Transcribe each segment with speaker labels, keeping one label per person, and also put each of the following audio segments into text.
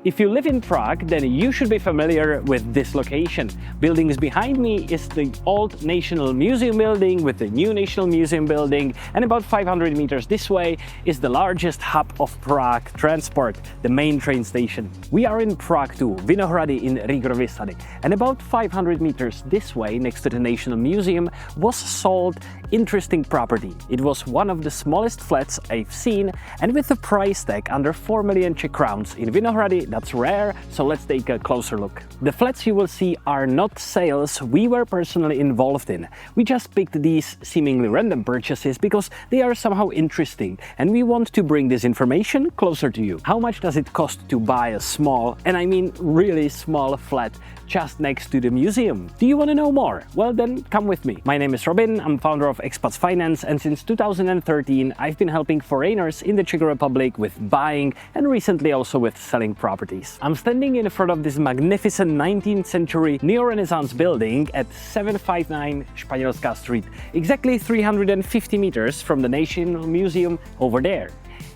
Speaker 1: If you live in Prague, then you should be familiar with this location. Buildings behind me is the old National Museum building with the new National Museum building, and about 500 meters this way is the largest hub of Prague transport, the main train station. We are in Prague too, Vinohrady in Vinohrady, and about 500 meters this way, next to the National Museum, was sold interesting property. It was one of the smallest flats I've seen, and with a price tag under 4 million Czech crowns. In Vinohrady, that's rare, so let's take a closer look. The flats you will see are not sales we were personally involved in. We just picked these seemingly random purchases because they are somehow interesting, and we want to bring this information closer to you. How much does it cost to buy a small, and I mean really small flat just next to the museum? Do you want to know more? Well then, come with me. My name is Robin, I'm founder of Expats Finance, and since 2013 I've been helping foreigners in the Czech Republic with buying and recently also with selling properties. I'm standing in front of this magnificent 19th century neo-Renaissance building at 759 Španělská Street, exactly 350 meters from the National Museum over there.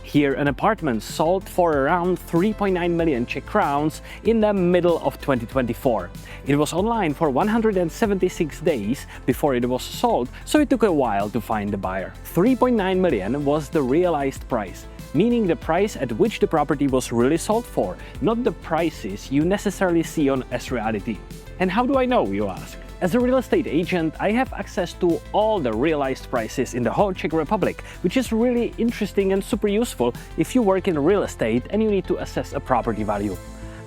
Speaker 1: Here, an apartment sold for around 3.9 million Czech crowns in the middle of 2024. It was online for 176 days before it was sold, so it took a while to find the buyer. 3.9 million was the realized price, meaning the price at which the property was really sold for, not the prices you necessarily see on as reality. And how do I know, you ask? As a real estate agent, I have access to all the realized prices in the whole Czech Republic, which is really interesting and super useful if you work in real estate and you need to assess a property value.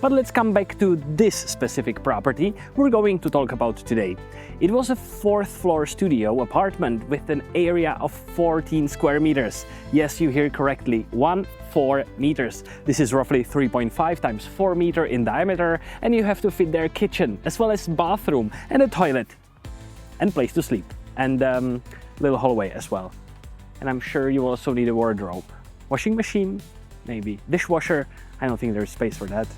Speaker 1: But let's come back to this specific property we're going to talk about today. It was a 4th floor studio apartment with an area of 14 square meters. Yes, you hear correctly, 14 meters. This is roughly 3.5 times 4 meter in diameter, and you have to fit their kitchen, as well as bathroom and a toilet and place to sleep, and little hallway as well. And I'm sure you also need a wardrobe. Washing machine, maybe. Dishwasher, I don't think there's space for that.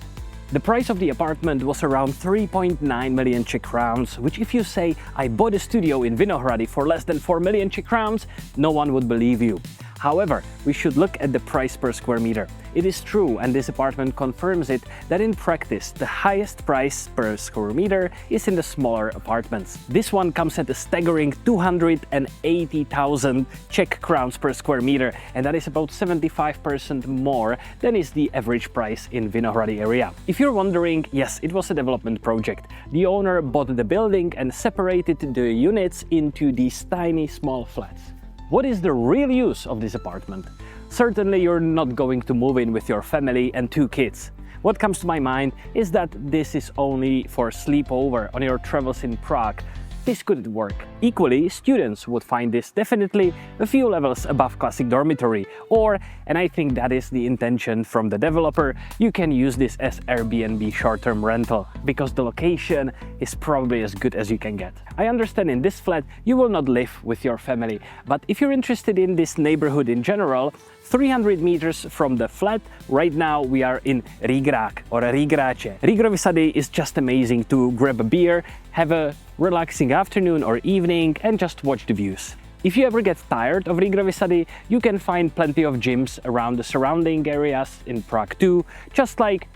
Speaker 1: The price of the apartment was around 3.9 million Czech crowns, which if you say, I bought a studio in Vinohrady for less than 4 million Czech crowns, no one would believe you. However, we should look at the price per square meter. It is true, and this apartment confirms it, that in practice, the highest price per square meter is in the smaller apartments. This one comes at a staggering 280,000 Czech crowns per square meter, and that is about 75% more than is the average price in Vinohrady area. If you're wondering, yes, it was a development project. The owner bought the building and separated the units into these tiny small flats. What is the real use of this apartment? Certainly you're not going to move in with your family and 2 kids. What comes to my mind is that this is only for sleepover on your travels in Prague. This couldn't work. Equally, students would find this definitely a few levels above classic dormitory, or, and I think that is the intention from the developer, you can use this as Airbnb short-term rental, because the location is probably as good as you can get. I understand in this flat you will not live with your family, but if you're interested in this neighborhood in general, 300 meters from the flat, right now we are in Rigrák or Rigrače. Vinohrady is just amazing to grab a beer, have a relaxing afternoon or evening and just watch the views. If you ever get tired of Vinohrady, you can find plenty of gyms around the surrounding areas in Prague too, just like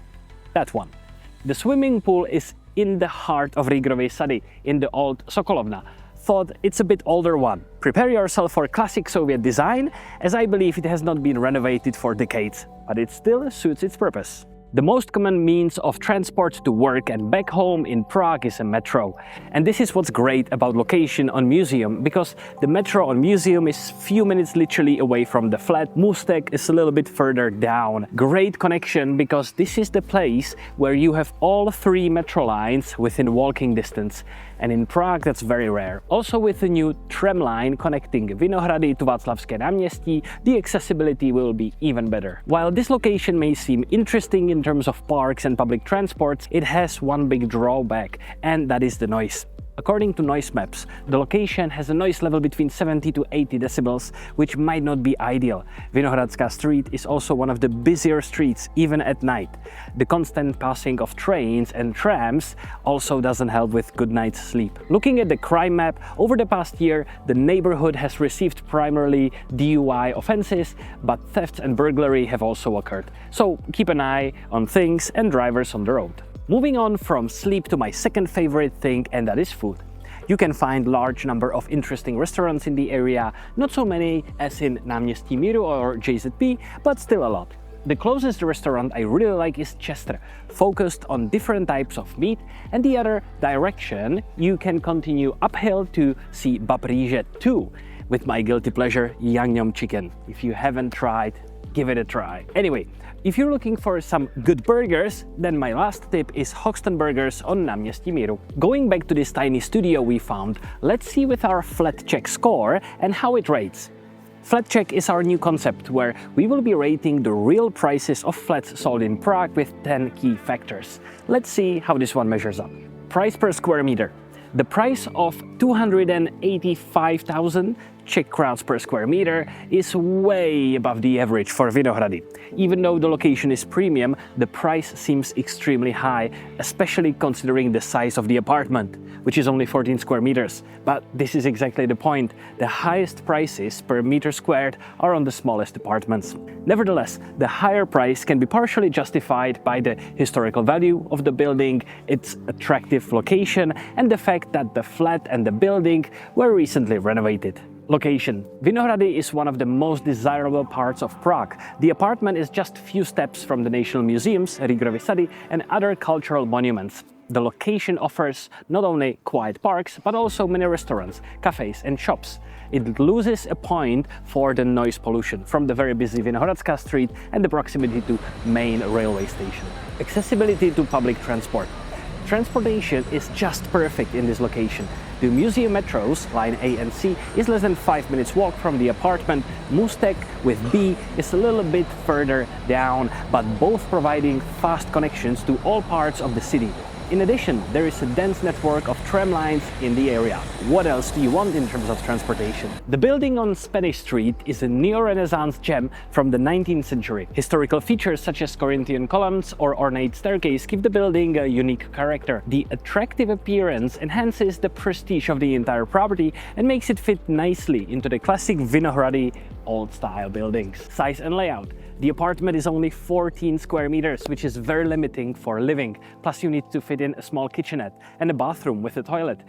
Speaker 1: that one. The swimming pool is in the heart of Vinohrady, in the old Sokolovna. Thought it's a bit older one. Prepare yourself for classic Soviet design, as I believe it has not been renovated for decades, but it still suits its purpose. The most common means of transport to work and back home in Prague is a metro. And this is what's great about location on Museum, because the metro on Museum is few minutes literally away from the flat. Můstek is a little bit further down. Great connection, because this is the place where you have all 3 metro lines within walking distance. And in Prague that's very rare. Also with the new tram line connecting Vinohrady to Václavské náměstí, the accessibility will be even better. While this location may seem interesting in terms of parks and public transports, it has one big drawback, and that is the noise. According to noise maps, the location has a noise level between 70 to 80 decibels, which might not be ideal. Vinohradská street is also one of the busier streets, even at night. The constant passing of trains and trams also doesn't help with good night's sleep. Looking at the crime map, over the past year, the neighborhood has received primarily DUI offenses, but thefts and burglary have also occurred. So keep an eye on things and drivers on the road. Moving on from sleep to my second favorite thing, and that is food. You can find large number of interesting restaurants in the area, not so many as in Náměstí Míru or JZP, but still a lot. The closest restaurant I really like is Chester, focused on different types of meat, and the other direction you can continue uphill to see Babříže 2, with my guilty pleasure, Yangnyeom chicken. If you haven't tried, give it a try. Anyway, if you're looking for some good burgers, then my last tip is Hoxton Burgers on Náměstí Míru. Going back to this tiny studio we found, let's see with our flat check score and how it rates. Flat check is our new concept where we will be rating the real prices of flats sold in Prague with 10 key factors. Let's see how this one measures up. Price per square meter. The price of 285,000 Czech crowns per square meter is way above the average for Vinohrady. Even though the location is premium, the price seems extremely high, especially considering the size of the apartment, which is only 14 square meters. But this is exactly the point. The highest prices per meter squared are on the smallest apartments. Nevertheless, the higher price can be partially justified by the historical value of the building, its attractive location, and the fact that the flat and the building were recently renovated. Location. Vinohrady is one of the most desirable parts of Prague. The apartment is just a few steps from the national museums, Rigorovy Sady, and other cultural monuments. The location offers not only quiet parks, but also many restaurants, cafes and shops. It loses a point for the noise pollution from the very busy Vinohradská street and the proximity to main railway station. Accessibility to public transport. Transportation is just perfect in this location. The museum metros, line A and C, is less than 5 minutes walk from the apartment. Můstek with B is a little bit further down, but both providing fast connections to all parts of the city. In addition, there is a dense network of tram lines in the area. What else do you want in terms of transportation? The building on Spanish Street is a neo-Renaissance gem from the 19th century. Historical features such as Corinthian columns or ornate staircase give the building a unique character. The attractive appearance enhances the prestige of the entire property and makes it fit nicely into the classic Vinohrady old-style buildings. Size and layout. The apartment is only 14 square meters, which is very limiting for living. Plus you need to fit in a small kitchenette and a bathroom with a toilet.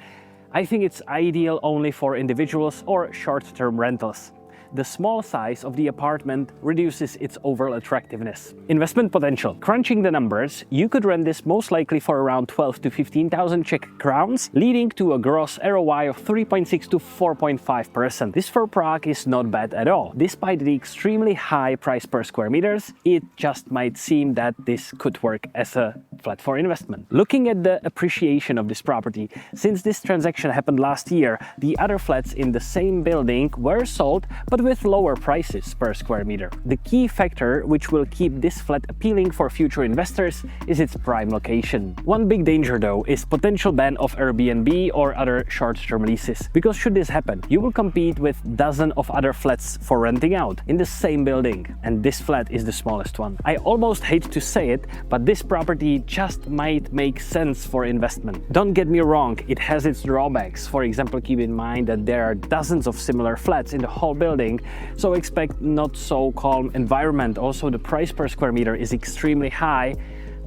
Speaker 1: I think it's ideal only for individuals or short-term rentals. The small size of the apartment reduces its overall attractiveness. Investment potential. Crunching the numbers, you could rent this most likely for around 12 to 15,000 Czech crowns, leading to a gross ROI of 3.6 to 4.5%. This for Prague is not bad at all. Despite the extremely high price per square meters, it just might seem that this could work as a flat for investment. Looking at the appreciation of this property, since this transaction happened last year, the other flats in the same building were sold, but with lower prices per square meter. The key factor which will keep this flat appealing for future investors is its prime location. One big danger though is potential ban of Airbnb or other short-term leases, because should this happen, you will compete with dozens of other flats for renting out in the same building, and this flat is the smallest one. I almost hate to say it, but this property just might make sense for investment. Don't get me wrong, it has its drawbacks. For example, keep in mind that there are dozens of similar flats in the whole building, so expect not so calm environment. Also, the price per square meter is extremely high,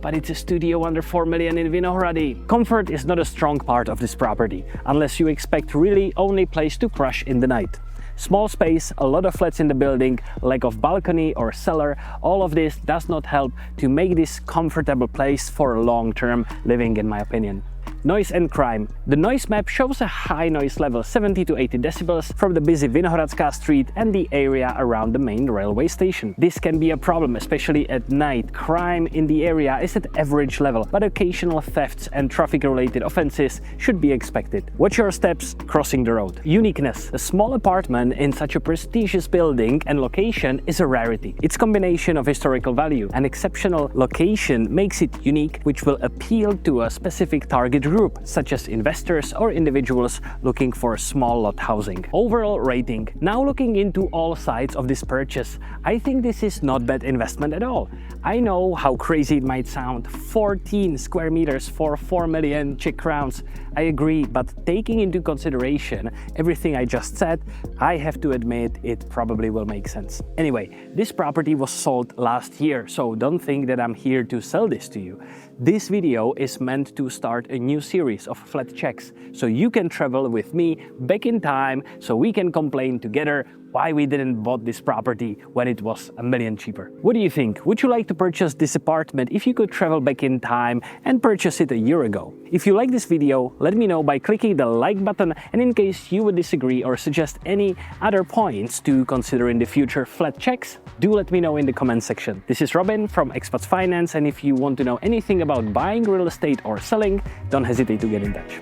Speaker 1: but it's a studio under 4 million in Vinohrady. Comfort is not a strong part of this property, unless you expect really only place to crush in the night. Small space, a lot of flats in the building, lack of balcony or cellar, all of this does not help to make this comfortable place for long-term living, in my opinion. Noise and crime. The noise map shows a high noise level, 70 to 80 decibels, from the busy Vinohradská street and the area around the main railway station. This can be a problem, especially at night. Crime in the area is at average level, but occasional thefts and traffic-related offenses should be expected. Watch your steps crossing the road. Uniqueness. A small apartment in such a prestigious building and location is a rarity. Its combination of historical value and exceptional location makes it unique, which will appeal to a specific target group, such as investors or individuals looking for small lot housing. Overall rating. Now looking into all sides of this purchase, I think this is not bad investment at all. I know how crazy it might sound, 14 square meters for 4 million Czech crowns. I agree, but taking into consideration everything I just said, I have to admit it probably will make sense. Anyway, this property was sold last year, so don't think that I'm here to sell this to you. This video is meant to start a new series of flat checks, so you can travel with me back in time so we can complain together why we didn't bought this property when it was $1 million cheaper. What do you think? Would you like to purchase this apartment if you could travel back in time and purchase it a year ago? If you like this video, let me know by clicking the like button, and in case you would disagree or suggest any other points to consider in the future flat checks, do let me know in the comment section. This is Robin from Expats Finance, and if you want to know anything about buying real estate or selling, don't hesitate to get in touch.